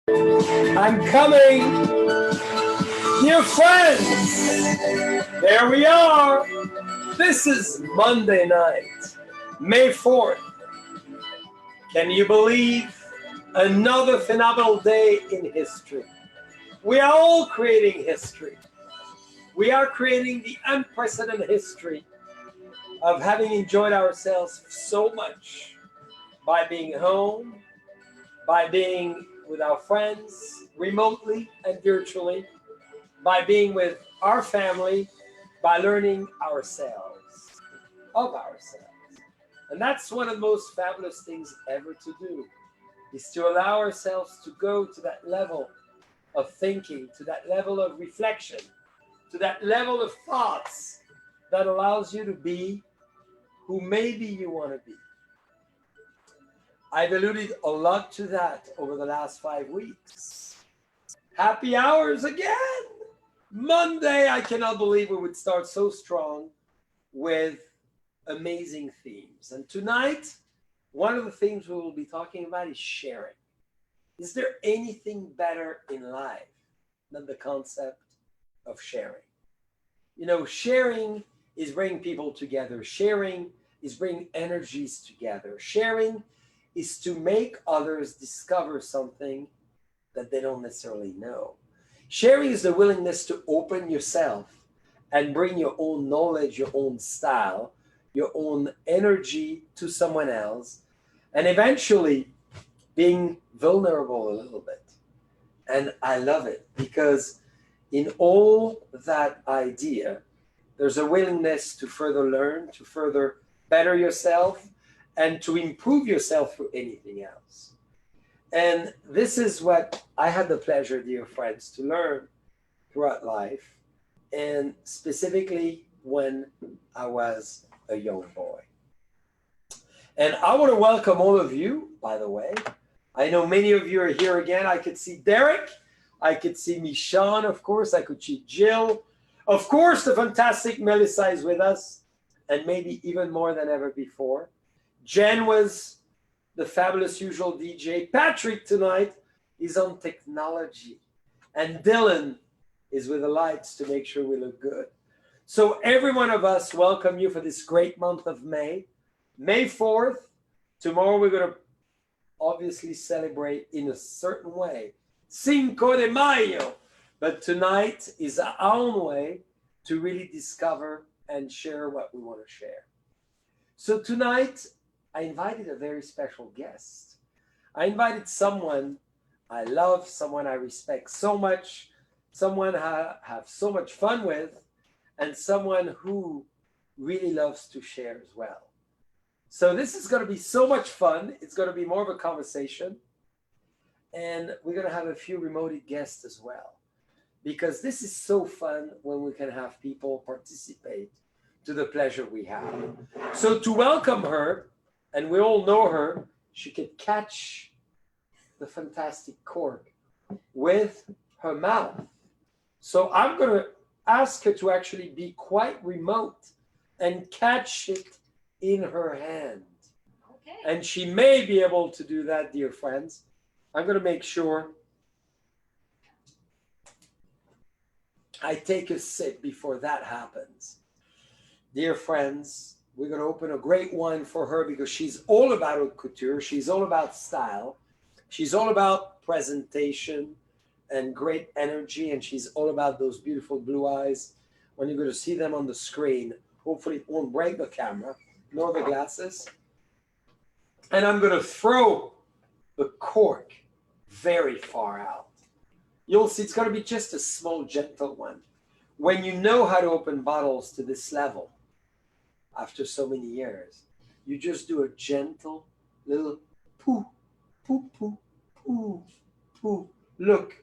I'm coming, dear friends. There we are. This is Monday night, May 4th. Can you believe another phenomenal day in history? We are all creating history. We are creating the unprecedented history of having enjoyed ourselves so much by being home, by being with our friends remotely and virtually, by being with our family, by learning ourselves, of ourselves. And that's one of the most fabulous things ever to do, is to allow ourselves to go to that level of thinking, to that level of reflection, to that level of thoughts that allows you to be who maybe you want to be. I've alluded a lot to that over the last 5 weeks. Happy hours again! Monday, I cannot believe we would start so strong with amazing themes. And tonight, one of the themes we will be talking about is sharing. Is there anything better in life than the concept of sharing? You know, sharing is bringing people together. Sharing is bringing energies together. Sharing is to make others discover something that they don't necessarily know. Sharing is the willingness to open yourself and bring your own knowledge, your own style, your own energy to someone else, and eventually being vulnerable a little bit. And I love it because in all that idea, there's a willingness to further learn, to further better yourself, and to improve yourself through anything else. And this is what I had the pleasure, dear friends, to learn throughout life, and specifically when I was a young boy. And I want to welcome all of you, by the way. I know many of you are here again. I could see Derek. I could see Michonne, of course. I could see Jill. Of course, the fantastic Melissa is with us, and maybe even more than ever before. Jen was the fabulous usual DJ. Patrick tonight is on technology. And Dylan is with the lights to make sure we look good. So every one of us welcome you for this great month of May. May 4th. Tomorrow we're going to obviously celebrate in a certain way. Cinco de Mayo. But tonight is our own way to really discover and share what we want to share. So tonight, I invited a very special guest. I invited someone I love, someone I respect so much, someone I have so much fun with, and someone who really loves to share as well. So this is going to be so much fun. It's going to be more of a conversation. And we're going to have a few remote guests as well, because this is so fun when we can have people participate to the pleasure we have. So to welcome her, and we all know her, she could catch the fantastic cork with her mouth. So I'm going to ask her to actually be quite remote and catch it in her hand. Okay. And she may be able to do that, dear friends. I'm going to make sure I take a sip before that happens. Dear friends, we're going to open a great wine for her because she's all about haute couture. She's all about style. She's all about presentation and great energy. And she's all about those beautiful blue eyes. When you're going to see them on the screen, hopefully it won't break the camera nor the glasses. And I'm going to throw the cork very far out. You'll see it's going to be just a small, gentle one. When you know how to open bottles to this level, after so many years, you just do a gentle little poo, poo, poo, poo, poo. Look,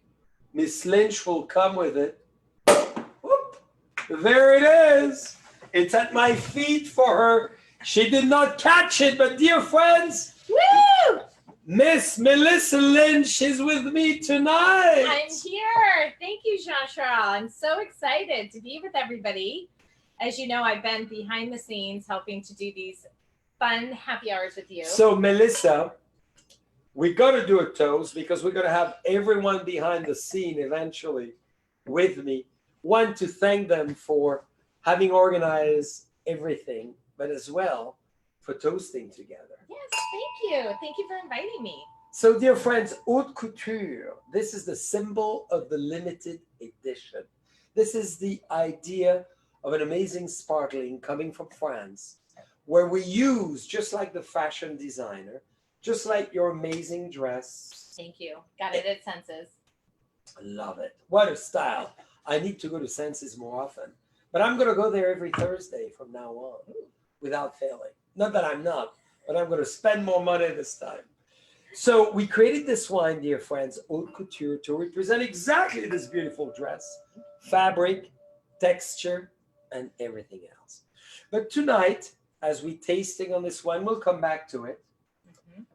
Miss Lynch will come with it. Whoop, there it is. It's at my feet for her. She did not catch it, but dear friends, woo! Miss Melissa Lynch is with me tonight. I'm here. Thank you, Jean-Charles. I'm so excited to be with everybody. As you know, I've been behind the scenes helping to do these fun happy hours with you. So, Melissa, we got to do a toast because we're going to have everyone behind the scene eventually with me. One, to thank them for having organized everything, but as well for toasting together. Yes, thank you. Thank you for inviting me. So, dear friends, haute couture, this is the symbol of the limited edition. This is the idea of an amazing sparkling coming from France, where we use, just like the fashion designer, just like your amazing dress. Thank you. Got it at Senses. I love it. What a style. I need to go to Senses more often. But I'm going to go there every Thursday from now on without failing. Not that I'm not, but I'm going to spend more money this time. So we created this wine, dear friends, haute couture, to represent exactly this beautiful dress, fabric, texture, and everything else. But tonight, as we tasting on this wine, we'll come back to it.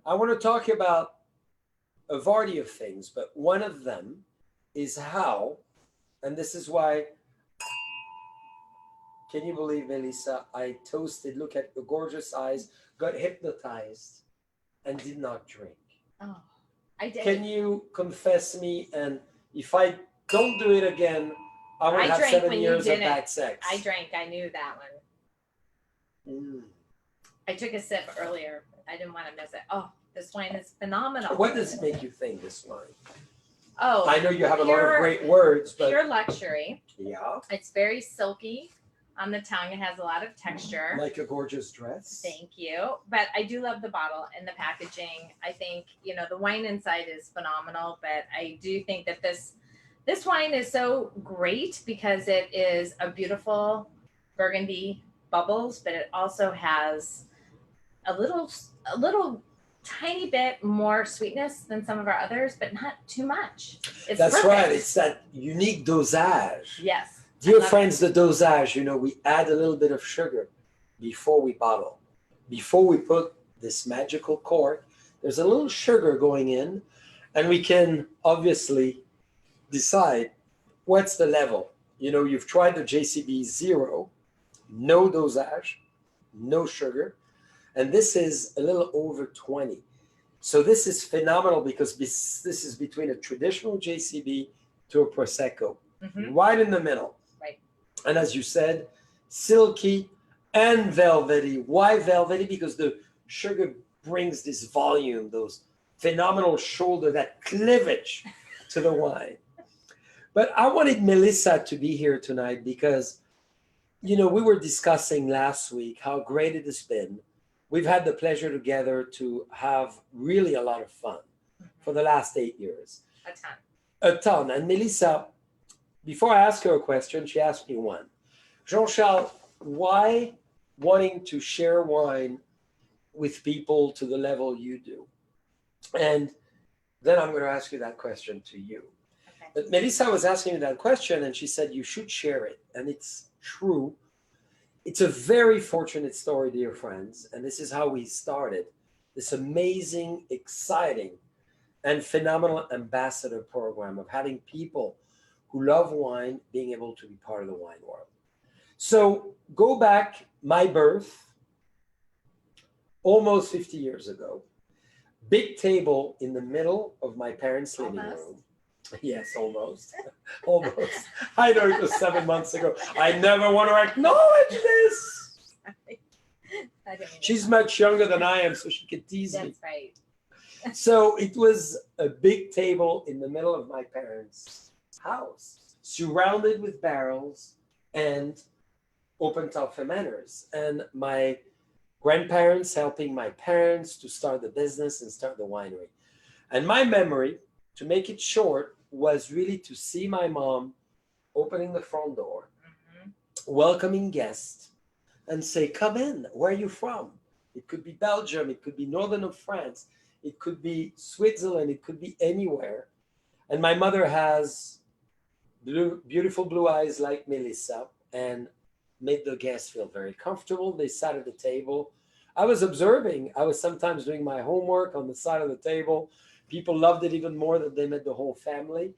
I want to talk about a variety of things, but one of them is how, and this is why, can you believe, Melissa, I toasted, look at the gorgeous eyes, got hypnotized, and did not drink. Oh, I did. Can you confess me? And if I don't do it again, I will have drank 7 when years you of didn't. bad sex. I drank. I knew that one. I took a sip earlier. I didn't want to miss it. Oh, this wine is phenomenal. What does it make you think, this wine? Oh, I know you have a lot of great words, but pure luxury. yeah, It's very silky on the tongue. It has a lot of texture. like a gorgeous dress. Thank you. But I do love the bottle and the packaging. I think, the wine inside is phenomenal, but I do think that this wine is so great because it is a beautiful burgundy bubbles, but it also has a little tiny bit more sweetness than some of our others, but not too much. That's perfect. right. It's that unique dosage. Yes. Dear friends, the dosage, we add a little bit of sugar before we bottle. Before we put this magical cork, there's a little sugar going in, and we can obviously decide what's the level. You've tried the JCB 0, no dosage, no sugar, and this is a little over 20. So this is phenomenal because this is between a traditional JCB to a Prosecco, right in the middle. Right. And as you said, silky and velvety. Why velvety? Because the sugar brings this volume, those phenomenal shoulder, that cleavage to the wine. But I wanted Melissa to be here tonight because, we were discussing last week how great it has been. We've had the pleasure together to have really a lot of fun for the last 8 years. A ton. And Melissa, before I ask her a question, she asked me one. Jean-Charles, why wanting to share wine with people to the level you do? And then I'm going to ask you that question to you. Okay. But Melissa was asking me that question, and she said you should share it. And it's true. It's a very fortunate story, dear friends. And this is how we started this amazing, exciting, and phenomenal ambassador program of having people who love wine being able to be part of the wine world. So go back, my birth, almost 50 years ago. Big table in the middle of my parents' living room. Yes, almost. Almost. I know it was 7 months ago. I never want to acknowledge this. She's much younger than I am, so she could tease me. That's right. So it was a big table in the middle of my parents' house, surrounded with barrels and open-top fermenters. And my grandparents helping my parents to start the business and start the winery. And my memory, to make it short, was really to see my mom opening the front door, welcoming guests, and say, come in, where are you from? It could be Belgium, it could be northern of France, it could be Switzerland, it could be anywhere. And my mother has beautiful blue eyes like Melissa and made the guests feel very comfortable. They sat at the table. I was observing. I was sometimes doing my homework on the side of the table. People loved it even more that they met the whole family.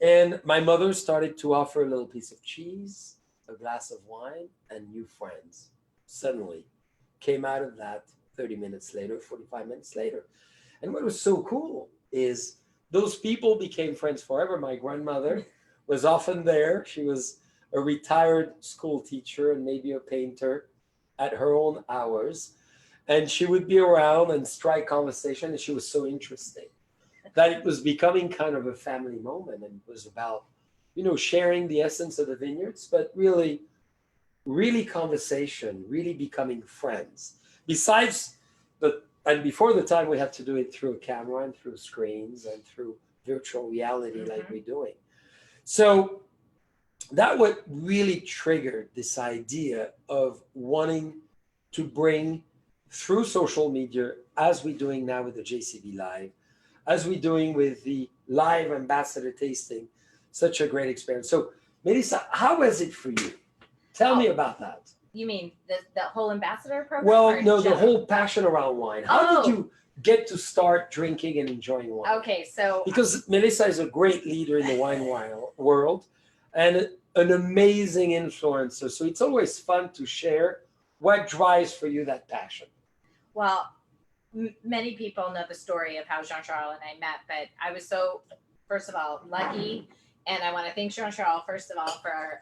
And my mother started to offer a little piece of cheese, a glass of wine, and new friends suddenly came out of that 30 minutes later, 45 minutes later. And what was so cool is those people became friends forever. My grandmother was often there. She was a retired school teacher and maybe a painter at her own hours. And she would be around and strike conversation. And she was so interesting that it was becoming kind of a family moment. And it was about, sharing the essence of the vineyards, but really conversation, really becoming friends. Besides and before the time we had to do it through a camera and through screens and through virtual reality like we're doing. So that what really triggered this idea of wanting to bring through social media, as we're doing now with the JCB Live, as we're doing with the live ambassador tasting, such a great experience. So Melissa, how was it for you? Tell me about that. You mean the whole ambassador program? Well, no, the whole passion around wine. How did you get to start drinking and enjoying wine? Okay, so because Melissa is a great leader in the wine world and an amazing influencer. So it's always fun to share what drives for you that passion. Well, many people know the story of how Jean-Charles and I met, but I was so, first of all, lucky. And I want to thank Jean-Charles, first of all, for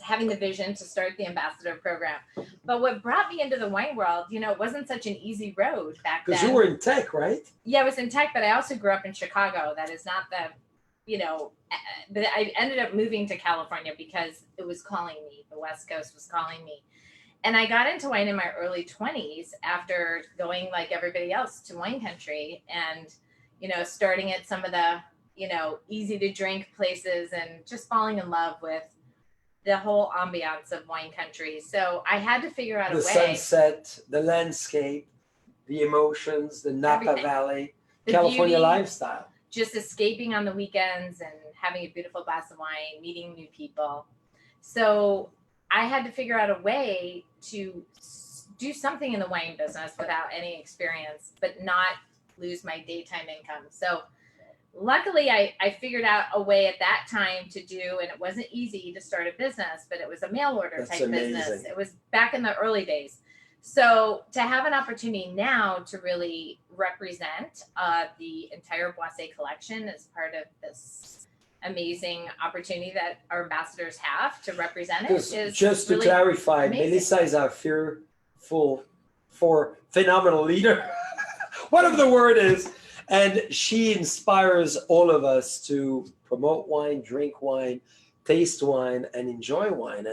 having the vision to start the ambassador program. But what brought me into the wine world, it wasn't such an easy road back then. Because you were in tech, right? Yeah, I was in tech, but I also grew up in Chicago. That is not but I ended up moving to California because it was calling me. The West Coast was calling me. And I got into wine in my early 20s after going like everybody else to wine country and, starting at some of the, easy to drink places and just falling in love with the whole ambiance of wine country. So I had to figure out a way. The sunset, the landscape, the emotions, the Napa Everything. Valley, The California beauty, lifestyle. Just escaping on the weekends and having a beautiful glass of wine, meeting new people. So I had to figure out a way to do something in the wine business without any experience, but not lose my daytime income. So luckily, I figured out a way at that time to do, and it wasn't easy to start a business, but it was a mail order type business. It was back in the early days. So to have an opportunity now to really represent the entire Boisset collection as part of this amazing opportunity that our ambassadors have to represent it is just to really clarify, amazing. Melissa is our fearful for phenomenal leader, whatever the word is. And she inspires all of us to promote wine, drink wine, taste wine, and enjoy wine,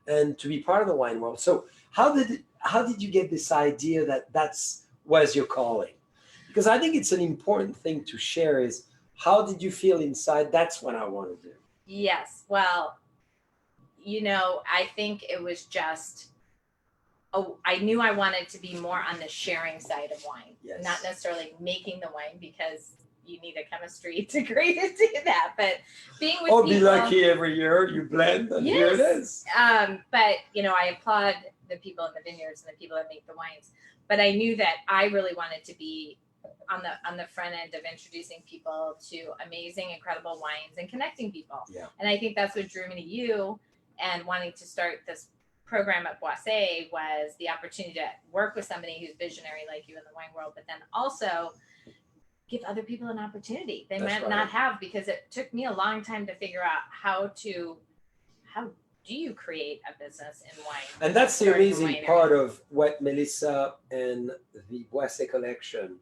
and to be part of the wine world. So how did you get this idea that was your calling? Because I think it's an important thing to share is how did you feel inside? That's what I want to do. Yes. Well, I think it was just, I knew I wanted to be more on the sharing side of wine, not necessarily making the wine because you need a chemistry degree to do that. But being with people. Be lucky every year you blend and here it is. But, I applaud the people in the vineyards and the people that make the wines. But I knew that I really wanted to be on the front end of introducing people to amazing, incredible wines and connecting people. Yeah. And I think that's what drew me to you and wanting to start this program at Boisset was the opportunity to work with somebody who's visionary like you in the wine world, but then also give other people an opportunity they might not have, because it took me a long time to figure out how do you create a business in wine. And that's the amazing part of what Melissa and the Boisset Collection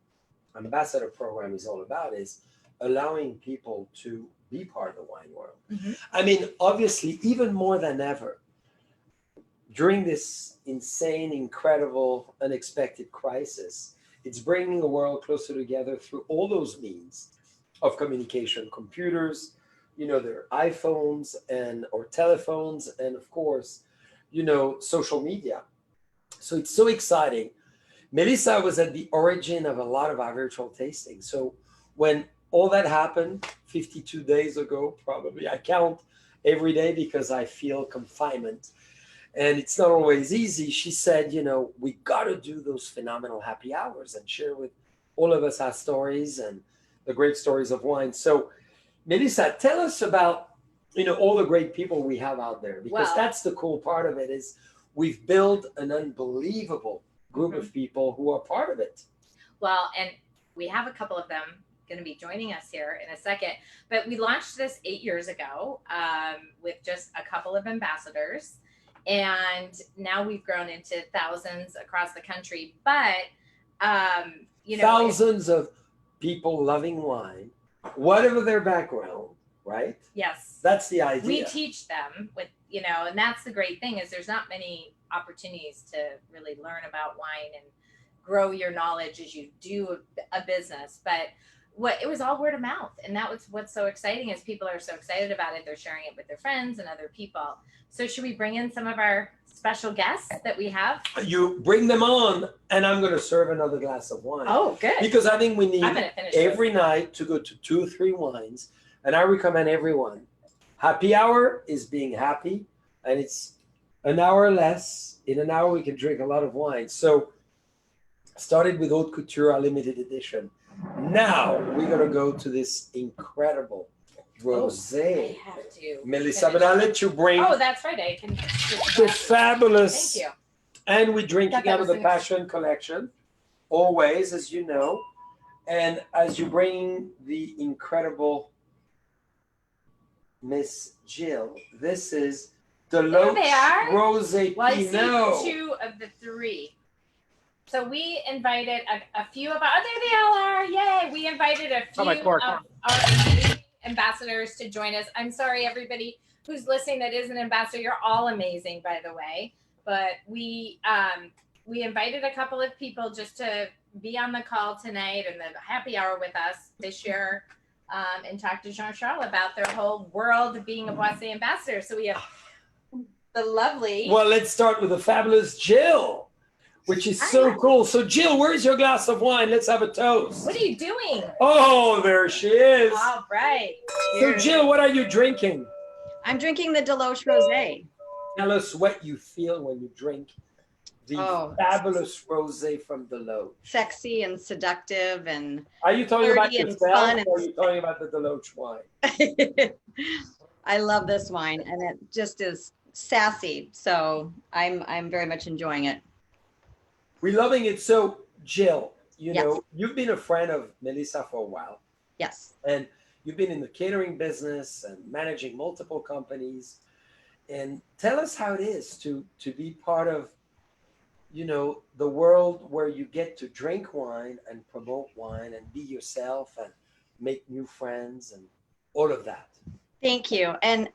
Ambassador Program is all about, is allowing people to be part of the wine world. Mm-hmm. I mean, obviously, even more than ever, during this insane, incredible, unexpected crisis, it's bringing the world closer together through all those means of communication, computers, their iPhones or telephones, and of course, social media. So it's so exciting. Melissa was at the origin of a lot of our virtual tasting. So when all that happened 52 days ago, probably, I count every day because I feel confinement. And it's not always easy. She said, we got to do those phenomenal happy hours and share with all of us our stories and the great stories of wine. So, Melissa, tell us about, all the great people we have out there, because that's the cool part of it is we've built an unbelievable group of people who are part of it. Well, and we have a couple of them going to be joining us here in a second. But we launched this 8 years ago with just a couple of ambassadors. And now we've grown into thousands across the country. But, thousands of people loving wine, whatever their background, right? Yes. That's the idea. We teach them with, and that's the great thing is there's not many opportunities to really learn about wine and grow your knowledge as you do a business. But it was all word of mouth. And that was what's so exciting is people are so excited about it. They're sharing it with their friends and other people. So should we bring in some of our special guests that we have? You bring them on, and I'm going to serve another glass of wine. Oh, good. Because I think we need every night to go to 2 or 3 wines. And I recommend everyone. Happy hour is being happy, and it's an hour less. In an hour, we can drink a lot of wine. So started with Haute Couture, our limited edition. Now we're going to go to this incredible rosé. I have to. Melissa, but I'll let you bring. Oh, that's right. I can. The fabulous. Thank you. And we're drinking out of the Passion Collection, always, as you know. And as you bring the incredible Miss Jill, this is Deloach Rosé Pinot. I see 2 of the 3. So we invited a few of our, there they all are, yay! We invited a few of our ambassadors to join us. I'm sorry, everybody who's listening that is an ambassador. You're all amazing, by the way. But we invited a couple of people just to be on the call tonight and the happy hour with us to share and talk to Jean-Charles about their whole world being a Boisset ambassador. So we have the lovely. Well, let's start with the fabulous Jill, which is so cool. So Jill, where's your glass of wine? Let's have a toast. What are you doing? Oh, there she is. All right. So Jill, what are you drinking? I'm drinking the Deloach Rosé. Tell us what you feel when you drink the fabulous rosé from Deloach. Sexy and seductive and are you talking about yourself or are you talking about the Deloach wine? I love this wine and it just is sassy. So I'm very much enjoying it. We're loving it. So Jill, you know, you've been a friend of Melissa for a while. Yes. And you've been in the catering business and managing multiple companies. And tell us how it is to be part of, you know, the world where you get to drink wine and promote wine and be yourself and make new friends and all of that. Thank you. And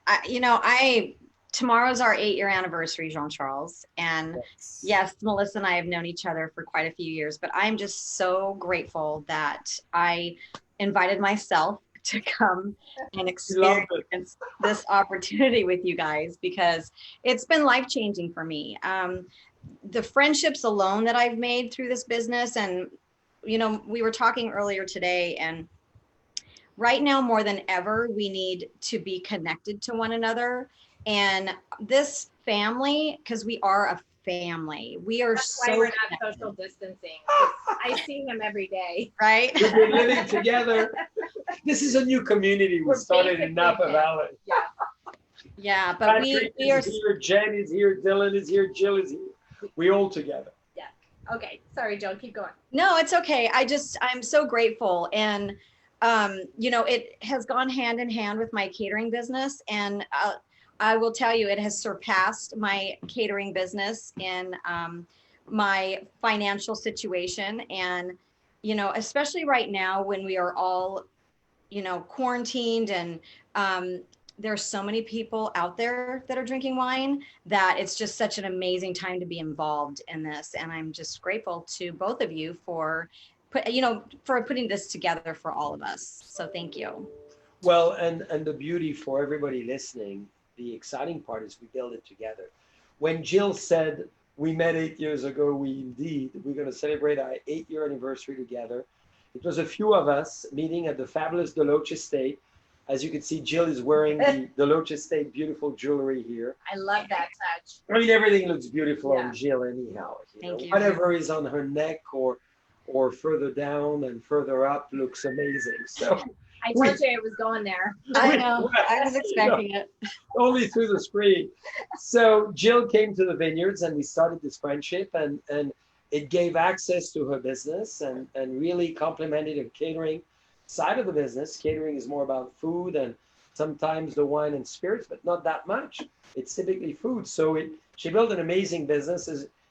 tomorrow's our 8-year anniversary, Jean-Charles. And yes, Melissa and I have known each other for quite a few years, but I'm just so grateful that I invited myself to come and experience this opportunity with you guys because it's been life-changing for me. The friendships alone that I've made through this business, and you know, we were talking earlier today, and right now more than ever, we need to be connected to one another. And this family, because we are a family, we are That's why we're not social distancing. I see him every day. Right? We've been living together. This is a new community we started in Napa Valley. Yeah. Yeah, but we are here. Jen is here. Dylan is here. Jill is here. We all together. Yeah. Okay. Sorry, Joan. Keep going. No, it's okay. I'm so grateful. And, you know, it has gone hand in hand with my catering business. And I will tell you, it has surpassed my catering business in my financial situation. And, you know, especially right now when we are all, you know, quarantined and there's so many people out there that are drinking wine that it's just such an amazing time to be involved in this. And I'm just grateful to both of you for putting this together for all of us. So thank you. Well, and the beauty for everybody listening, the exciting part is we build it together. When Jill said we met 8 years ago, we're going to celebrate our 8-year anniversary together. It was a few of us meeting at the fabulous Deloach Estate. As you can see, Jill is wearing the Deloach Estate beautiful jewelry here. I love that touch. I mean, everything looks beautiful on Jill anyhow. Thank you. Whatever is on her neck or further down and further up looks amazing. So I told you it was going there. I know. I was expecting it. Only through the screen. So Jill came to the vineyards and we started this friendship and it gave access to her business and really complemented her catering side of the business. Catering is more about food and sometimes the wine and spirits, but not that much. It's typically food. So she built an amazing business.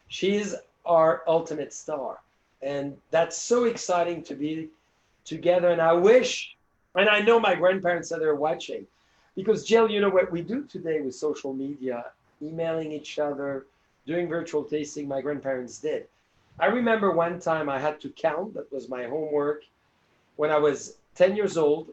She is our ultimate star. And that's so exciting to be together. And I wish, and I know my grandparents are there watching, because Jill, you know what we do today with social media, emailing each other, doing virtual tasting, my grandparents did. I remember one time I had to count, that was my homework. When I was 10 years old,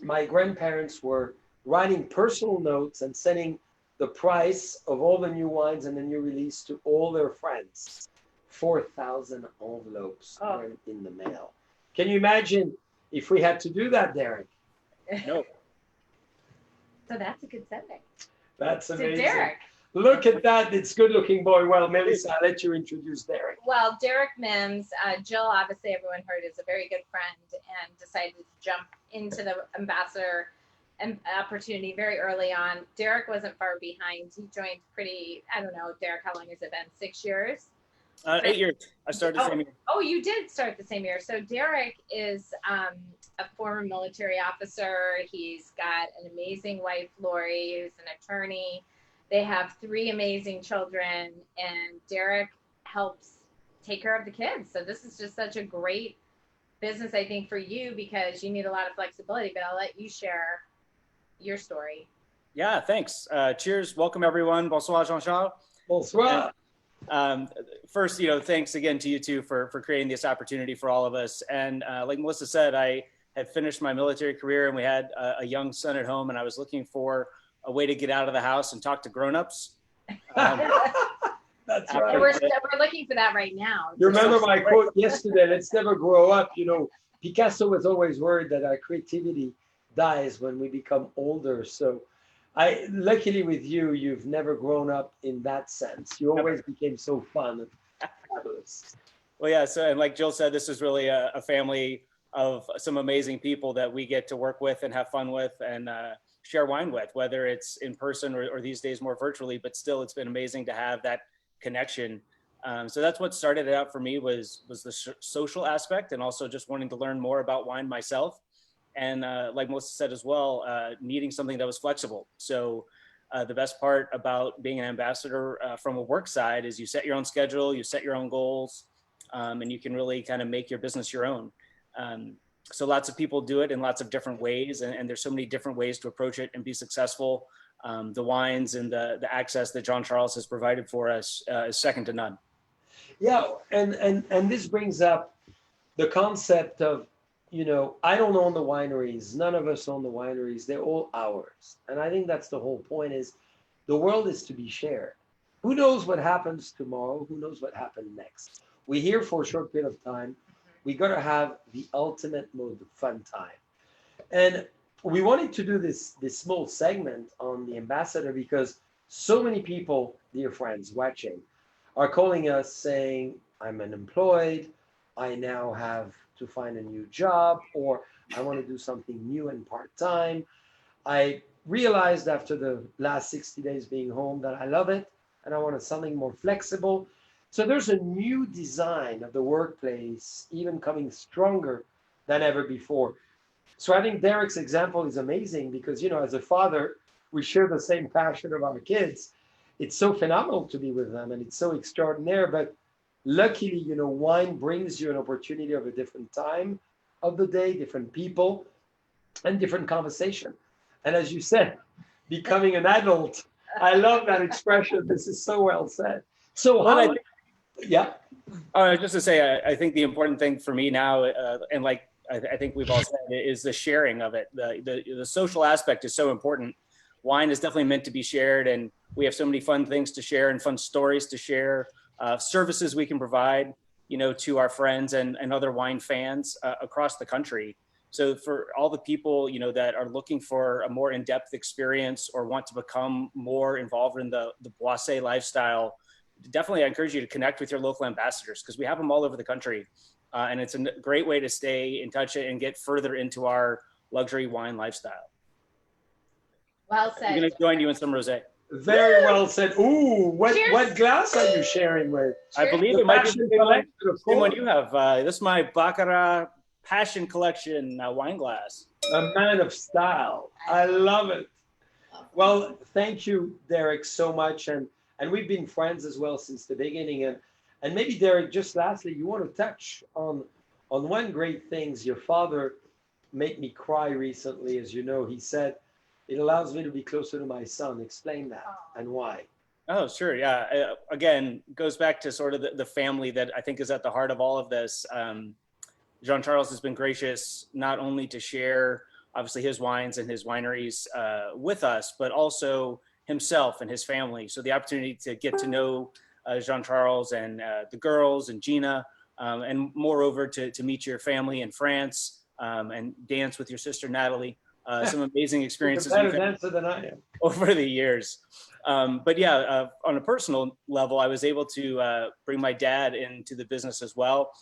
my grandparents were writing personal notes and sending the price of all the new wines and the new release to all their friends. 4,000 envelopes went in the mail. Can you imagine if we had to do that, Derek? No. So that's a good Sunday. That's amazing. So Derek. Look at that. It's good looking boy. Well, Melissa, I'll let you introduce Derek. Well, Derek Mims, Jill, obviously everyone heard, is a very good friend and decided to jump into the ambassador opportunity very early on. Derek wasn't far behind. He joined I don't know, Derek, how long has it been? 6 years? 8 years. I started the same year. Oh, you did start the same year. So Derek is a former military officer. He's got an amazing wife, Lori, who's an attorney. They have 3 amazing children, and Derek helps take care of the kids. So this is just such a great business, I think, for you, because you need a lot of flexibility, but I'll let you share your story. Yeah, thanks. Cheers. Welcome, everyone. Bonsoir, Jean-Charles. Bonsoir. First, thanks again to you two for creating this opportunity for all of us. And like Melissa said, I had finished my military career and we had a young son at home, and I was looking for a way to get out of the house and talk to grownups. That's right. We're looking for that right now. You remember my quote yesterday, let's never grow up. Picasso was always worried that our creativity dies when we become older. So luckily with you, you've never grown up in that sense. You always became so fun and fabulous. Well, yeah. So, and like Jill said, this is really a family of some amazing people that we get to work with and have fun with and share wine with, whether it's in person or these days more virtually, but still it's been amazing to have that connection. So that's what started it out for me was the social aspect, and also just wanting to learn more about wine myself. And like Melissa said as well, needing something that was flexible. So the best part about being an ambassador from a work side is you set your own schedule, you set your own goals, and you can really kind of make your business your own. So lots of people do it in lots of different ways, and there's so many different ways to approach it and be successful. The wines and the access that Jean-Charles has provided for us is second to none. Yeah, and this brings up the concept of, I don't own the wineries. None of us own the wineries. They're all ours. And I think that's the whole point, is the world is to be shared. Who knows what happens tomorrow? Who knows what happened next? We're here for a short period of time. We got to have the ultimate most fun time. And we wanted to do this small segment on the ambassador because so many people, dear friends watching, are calling us saying, I'm unemployed. I now have to find a new job, or I want to do something new and part-time. I realized after the last 60 days being home that I love it and I wanted something more flexible. So there's a new design of the workplace, even coming stronger than ever before. So I think Derek's example is amazing because, as a father, we share the same passion of our kids. It's so phenomenal to be with them and it's so extraordinary. But luckily, wine brings you an opportunity of a different time of the day, different people, and different conversation. And as you said, becoming an adult, I love that expression. This is so well said. So yeah. Just to say, I think the important thing for me now, and like I think we've all said, is the sharing of it. The social aspect is so important. Wine is definitely meant to be shared, and we have so many fun things to share and fun stories to share, services we can provide, to our friends and other wine fans across the country. So for all the people, that are looking for a more in-depth experience or want to become more involved in the Boisset lifestyle, definitely I encourage you to connect with your local ambassadors because we have them all over the country. And it's a great way to stay in touch and get further into our luxury wine lifestyle. Well said. I'm going to join you in some rosé. Very well said. Ooh, Cheers. what glass are you sharing with? I believe The it might be Passion the same one, Collection, of same one course. you have. This is my Baccarat Passion Collection wine glass. A man of style. I love it. Well, thank you, Derek, so much, and we've been friends as well since the beginning. And maybe Derek, just lastly, you want to touch on one great things. Your father made me cry recently, as you know. He said it allows me to be closer to my son. Explain that and why. Oh, sure. Yeah. Again, goes back to sort of the family that I think is at the heart of all of this. Jean-Charles has been gracious not only to share, obviously, his wines and his wineries with us, but also himself and his family. So the opportunity to get to know Jean-Charles and the girls and Gina, and moreover, to meet your family in France and dance with your sister, Natalie. Some amazing experiences You're a better dancer than I am. over the years. But yeah, on a personal level, I was able to bring my dad into the business as well.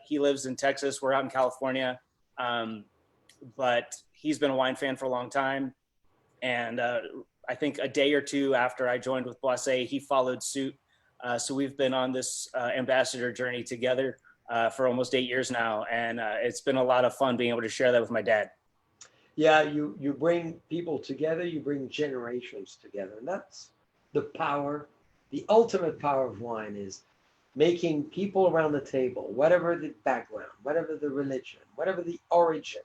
He lives in Texas. We're out in California. But he's been a wine fan for a long time. And I think a day or two after I joined with Boisset, he followed suit. So we've been on this ambassador journey together for almost 8 years now. And it's been a lot of fun being able to share that with my dad. Yeah, you bring people together, you bring generations together. And that's the power, the ultimate power of wine is making people around the table, whatever the background, whatever the religion, whatever the origin,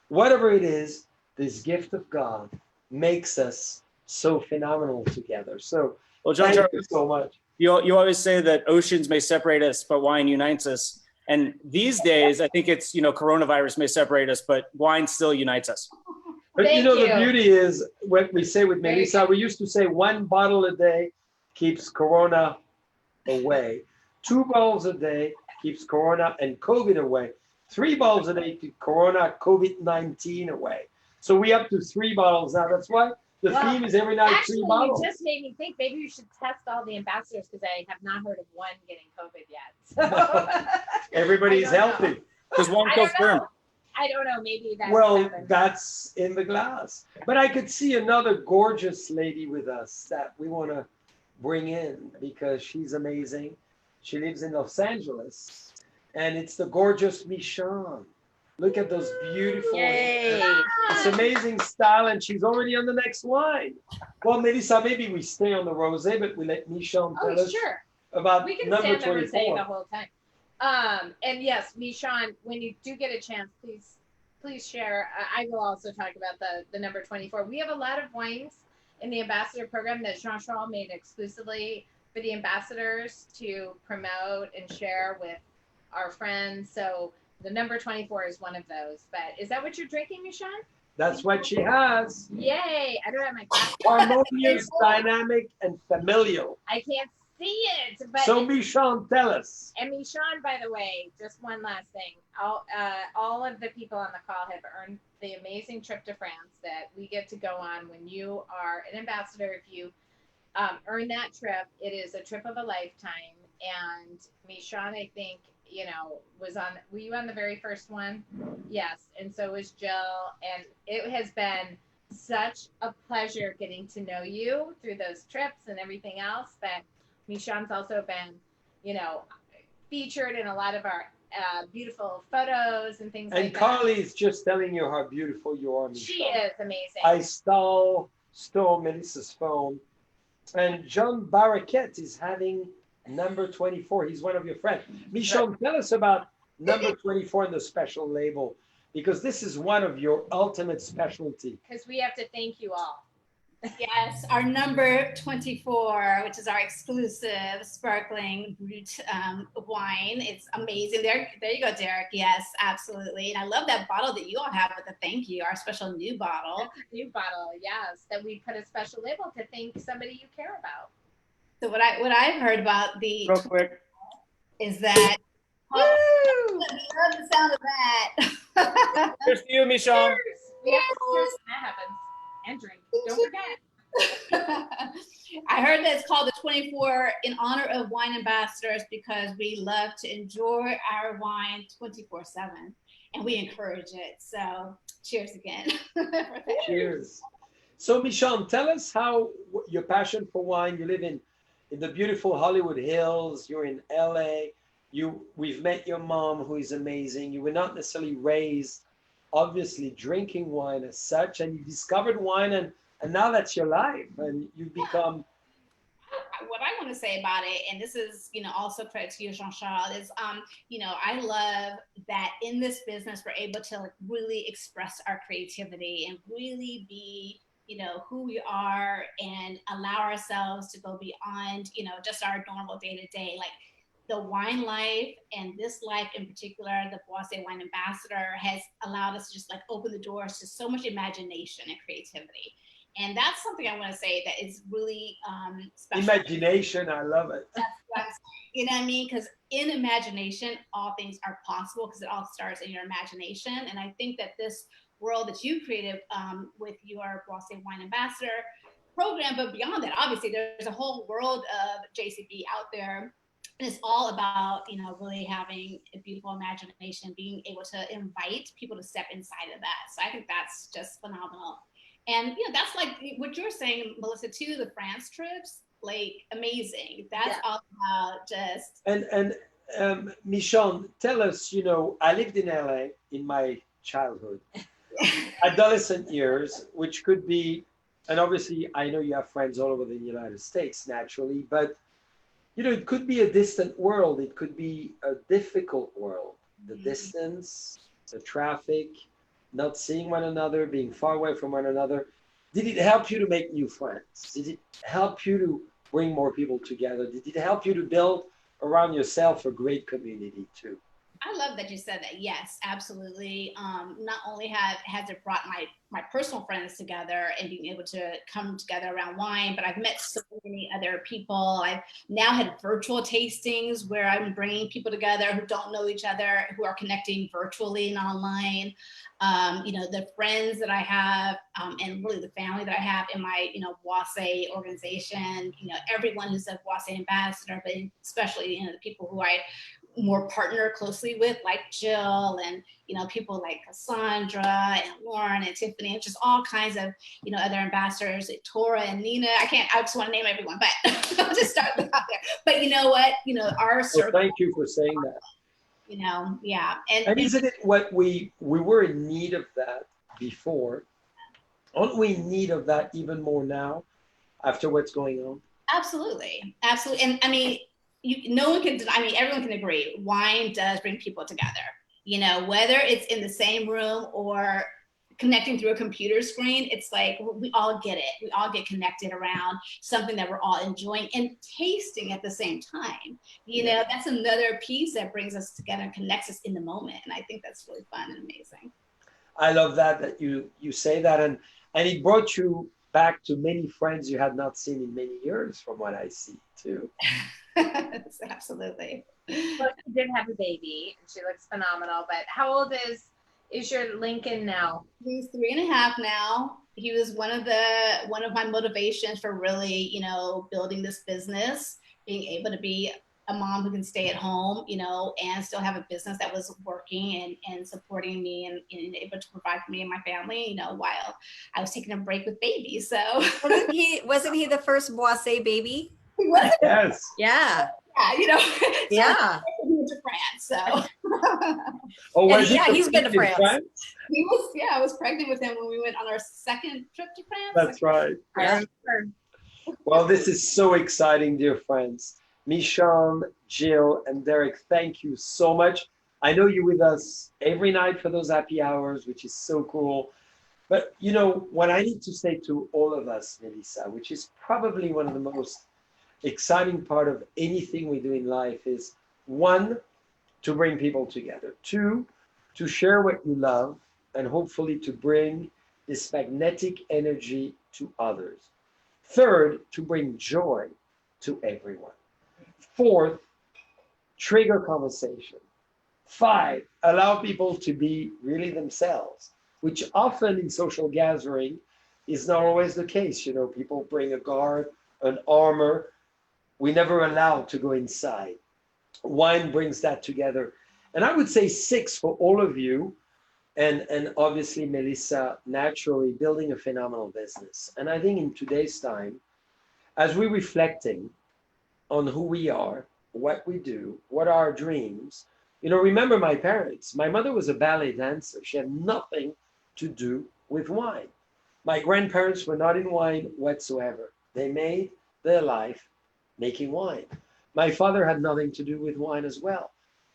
whatever it is, this gift of God makes us so phenomenal together. So Well, John, thank you so much. You always say that oceans may separate us, but wine unites us. And these days, I think it's, coronavirus may separate us, but wine still unites us. But Thank the you. beauty is what we say with There you Melissa, we used to say 1 bottle a day keeps Corona away. 2 bottles a day keeps Corona and COVID away. 3 bottles a day keep Corona, COVID-19 away. So we up to 3 bottles now. That's why the Well, theme is every night 3 Actually, you bottles. just made me think maybe you should test all the ambassadors because I have not heard of one getting COVID yet. So Everybody's I don't know. healthy. Because one I kills don't firm. know. I don't know. Maybe that. Well, happened. that's in the glass. But I could see another gorgeous lady with us that we want to bring in because she's amazing. She lives in Los Angeles, and it's the gorgeous Michonne. Look at those beautiful, Yay. it's amazing style, and she's already on the next wine. Well, Melissa, maybe we stay on the rosé, but we let Michonne tell Oh, us sure. about We can number stand there and say 24. the whole time. And yes, Michonne, when you do get a chance, please share. I will also talk about the number 24. We have a lot of wines in the ambassador program that Jean-Charles made exclusively for the ambassadors to promote and share with our friends. So the number 24 is one of those. But is that what you're drinking, Michonne? That's what she has. Yay! I don't have my glass. Harmonious, dynamic, and familial. I can't see it, but So Michonne, tell us. and Michonne, by the way, just one last thing. All of the people on the call have earned the amazing trip to France that we get to go on when you are an ambassador. If you earn that trip, it is a trip of a lifetime. And Michonne, I think, was on. Were you on the very first one? Yes, and so was Jill. And it has been such a pleasure getting to know you through those trips and everything else. But Michonne's also been, featured in a lot of our beautiful photos and things And like that. Carly's just telling you how beautiful you are, Michonne. She is amazing. I stole Melissa's phone. And John Barraquette is having number 24. He's one of your friends. Michonne, tell us about number 24 and the special label, because this is one of your ultimate specialty. Because we have to thank you all. Yes, our number 24, which is our exclusive sparkling brut wine. It's amazing. There you go, Derek. Yes, absolutely. And I love that bottle that you all have with the thank you, our special new bottle. New bottle, yes, that we put a special label to thank somebody you care about. So what I've heard about the Real quick. is that I love the sound of that. Here's to you, Michonne. We have to cheers when that happens. And drink. Don't forget. I heard that it's called the 24 in honor of wine ambassadors because we love to enjoy our wine 24/7 and we encourage it. So cheers again. Cheers. So, Michonne, tell us how your passion for wine. You live in the beautiful Hollywood Hills. You're in LA. We've met your mom, who is amazing. You were not necessarily raised, obviously, drinking wine as such, and you discovered wine, and now that's your life, and you've become. What I want to say about it, and this is, also credit to you, Jean-Charles, is, I love that in this business, we're able to like really express our creativity and really be, who we are and allow ourselves to go beyond, just our normal day to day. Like the wine life and this life in particular, the Boisset Wine Ambassador has allowed us to just like open the doors to so much imagination and creativity. And that's something I want to say that is really special. Imagination, I love it. You know what I mean? Because in imagination, all things are possible because it all starts in your imagination. And I think that this world that you created with your Boisset Wine Ambassador program, but beyond that, obviously, there's a whole world of JCB out there. And it's all about, really having a beautiful imagination, being able to invite people to step inside of that. So I think that's just phenomenal. And that's like what you're saying, Melissa, too, the France trips, like amazing. That's all about just. And Michonne, tell us, I lived in LA in my childhood, adolescent years, which could be, and obviously I know you have friends all over the United States naturally, but it could be a distant world. It could be a difficult world. The distance, the traffic, not seeing one another, being far away from one another. Did it help you to make new friends? Did it help you to bring more people together? Did it help you to build around yourself a great community too? I love that you said that. Yes, absolutely. Not only has it brought my personal friends together and being able to come together around wine, but I've met so many other people. I've now had virtual tastings where I'm bringing people together who don't know each other, who are connecting virtually and online. The friends that I have and really the family that I have in my, Boisset organization, everyone who's a Boisset ambassador, but especially, the people who I more partner closely with, like Jill and, people like Cassandra and Lauren and Tiffany, and just all kinds of, other ambassadors, like Tora and Nina. I just want to name everyone, but I'll just start out there. But you know what, our circle. Well, thank you for saying that. Yeah. And isn't it what we were in need of that before? Aren't we in need of that even more now after what's going on? Absolutely. And I mean, no one can, everyone can agree, wine does bring people together, whether it's in the same room or connecting through a computer screen. It's like, we all get it. We all get connected around something that we're all enjoying and tasting at the same time. That's another piece that brings us together and connects us in the moment. And I think that's really fun and amazing. I love that you say that. And it brought you back to many friends you had not seen in many years, from what I see too. Absolutely. Well, she did have a baby and she looks phenomenal, but how old is your Lincoln now? He's 3.5 now. He was one of my motivations for really, building this business, being able to be a mom who can stay at home, and still have a business that was working and supporting me and able to provide for me and my family, while I was taking a break with babies. So wasn't he the first Boisset baby? Yes. Yeah. Yeah, Yeah. He went to France, so. Oh, was he's been to France. He was, I was pregnant with him when we went on our second trip to France. That's right. Yeah. Well, this is so exciting, dear friends. Michonne, Jill, and Derek, thank you so much. I know you're with us every night for those happy hours, which is so cool. But, what I need to say to all of us, Melissa, which is probably one of the most exciting part of anything we do in life, is 1, to bring people together. 2, to share what you love and hopefully to bring this magnetic energy to others. 3rd, to bring joy to everyone. 4th, trigger conversation. 5, allow people to be really themselves, which often in social gathering is not always the case. People bring a guard, an armor. We never allow to go inside. Wine brings that together. And I would say 6 for all of you, And obviously Melissa naturally building a phenomenal business. And I think in today's time, as we're reflecting on who we are, what we do, what are our dreams, remember my parents. My mother was a ballet dancer. She had nothing to do with wine. My grandparents were not in wine whatsoever. They made their life making wine. My father had nothing to do with wine as well.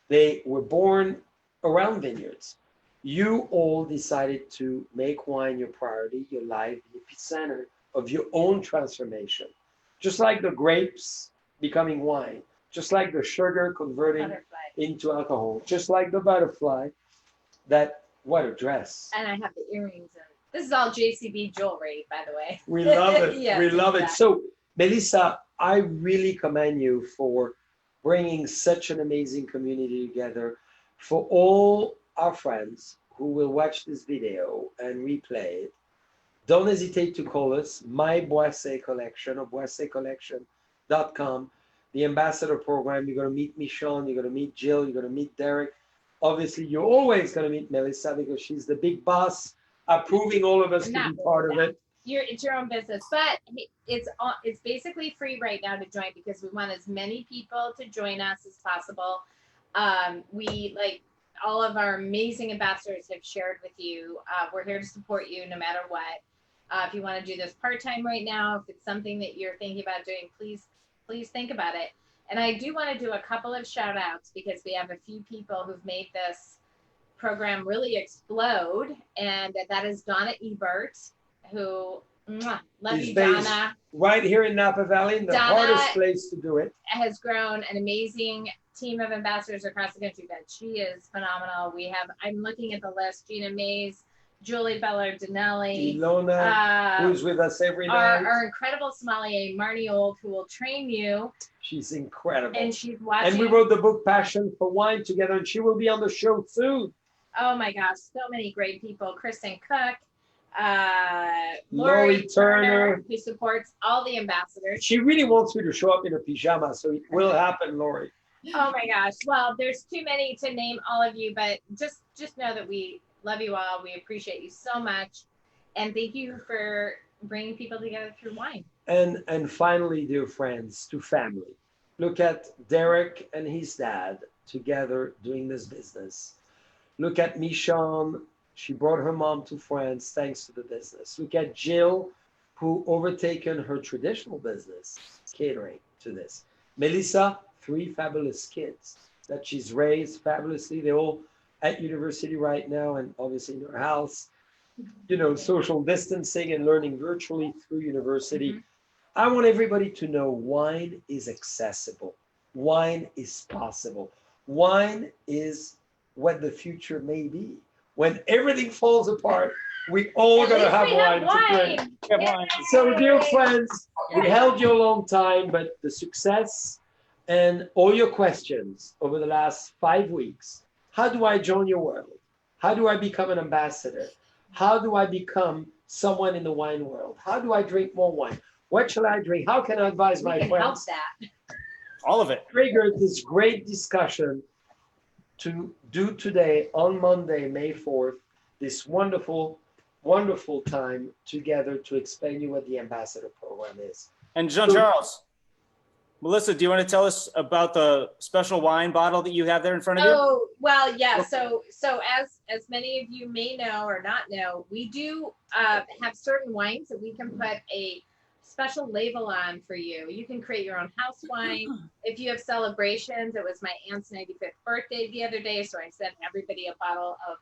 They were born around vineyards. You all decided to make wine your priority, your life, the epicenter of your own transformation. Just like the grapes becoming wine, just like the sugar converting into alcohol, just like the butterfly, what a dress. And I have the earrings and this is all JCB jewelry, by the way. We love it. Yes, we love exactly. it. So, Melissa, I really commend you for bringing such an amazing community together. For all our friends who will watch this video and replay it, don't hesitate to call us, My Boisset Collection or boissetcollection.com. The ambassador program, you're going to meet Michonne, you're going to meet Jill, you're going to meet Derek. Obviously, you're always going to meet Melissa because she's the big boss, approving all of us to be part of it. It's your own business, but it's basically free right now to join because we want as many people to join us as possible. We like all of our amazing ambassadors have shared with you. We're here to support you no matter what. If you want to do this part-time right now, if it's something that you're thinking about doing, please think about it. And I do want to do a couple of shout outs because we have a few people who've made this program really explode. And that is Donna Ebert, who, love He's you, based Donna. right here in Napa Valley, the Donna hardest place to do it. Has grown an amazing team of ambassadors across the country, but she is phenomenal. I'm looking at the list, Gina Mays, Julie Bellardinelli, Ilona, who's with us every night. Our incredible sommelier, Marnie Old, who will train you. She's incredible. And she's watching. And we wrote the book Passion for Wine together, and she will be on the show soon. Oh my gosh, so many great people. Kristen Cook, Lori Turner, who supports all the ambassadors. She really wants me to show up in a pajama, so it will happen, Lori. Oh my gosh. Well, there's too many to name all of you, but just know that we love you all. We appreciate you so much. And thank you for bringing people together through wine. And finally, dear friends, to family. Look at Derek and his dad together doing this business. Look at Michonne. She brought her mom to France thanks to the business. Look at Jill, who overtaken her traditional business, catering to this. Melissa, 3 fabulous kids that she's raised fabulously. They're all at university right now and obviously in her house, social distancing and learning virtually through university. Mm-hmm. I want everybody to know wine is accessible. Wine is possible. Wine is what the future may be. When everything falls apart, we all going to have wine to drink. So, dear friends, we held you a long time, but the success and all your questions over the last 5 weeks. How do I join your world? How do I become an ambassador? How do I become someone in the wine world? How do I drink more wine? What shall I drink? How can I advise my friends? Help that. All of it. Triggered this great discussion to do today on Monday, May 4th, this wonderful, wonderful time together to explain you what the ambassador program is. And Jean-Charles, Melissa, do you want to tell us about the special wine bottle that you have there in front of you? Oh, well, yeah. So as many of you may know or not know, we do have certain wines that we can put a special label on for you. You can create your own house wine. If you have celebrations, it was my aunt's 95th birthday the other day, so I sent everybody a bottle of,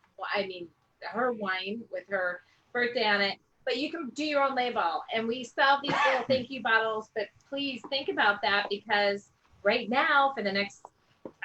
her wine with her birthday on it. But you can do your own label, and we sell these little thank you bottles. But please think about that, because right now, for the next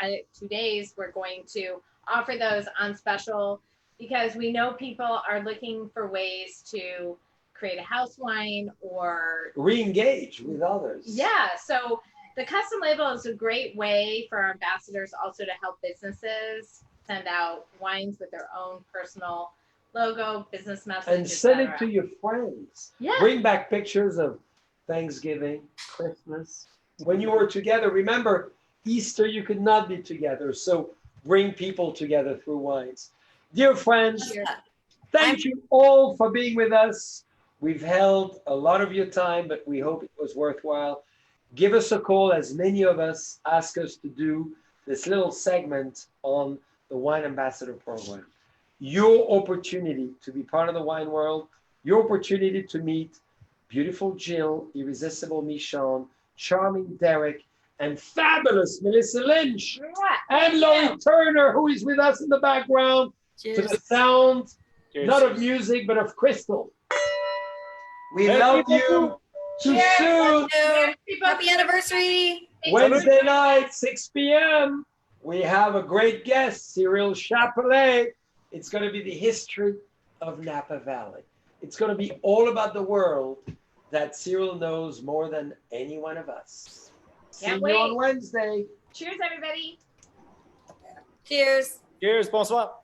2 days, we're going to offer those on special, because we know people are looking for ways to create a house wine or re-engage with others. Yeah, so the custom label is a great way for our ambassadors also to help businesses send out wines with their own personal logo, business message, and send it to your friends. Yeah. Bring back pictures of Thanksgiving, Christmas. When you were together, remember, Easter, you could not be together. So bring people together through wines. Dear friends, thank you all for being with us. We've held a lot of your time, but we hope it was worthwhile. Give us a call, as many of us ask us to do this little segment on the Wine Ambassador Program. Your opportunity to be part of the wine world, your opportunity to meet beautiful Jill, irresistible Michonne, charming Derek, and fabulous Melissa Lynch, and Laurie Turner, who is with us in the background, to the sound, not of music, but of crystal. We love you. Too soon. Happy anniversary. Wednesday night, 6 p.m. We have a great guest, Cyril Chapelet. It's going to be the history of Napa Valley. It's going to be all about the world that Cyril knows more than any one of us. See you on Wednesday. Cheers, everybody. Cheers. Cheers, bonsoir.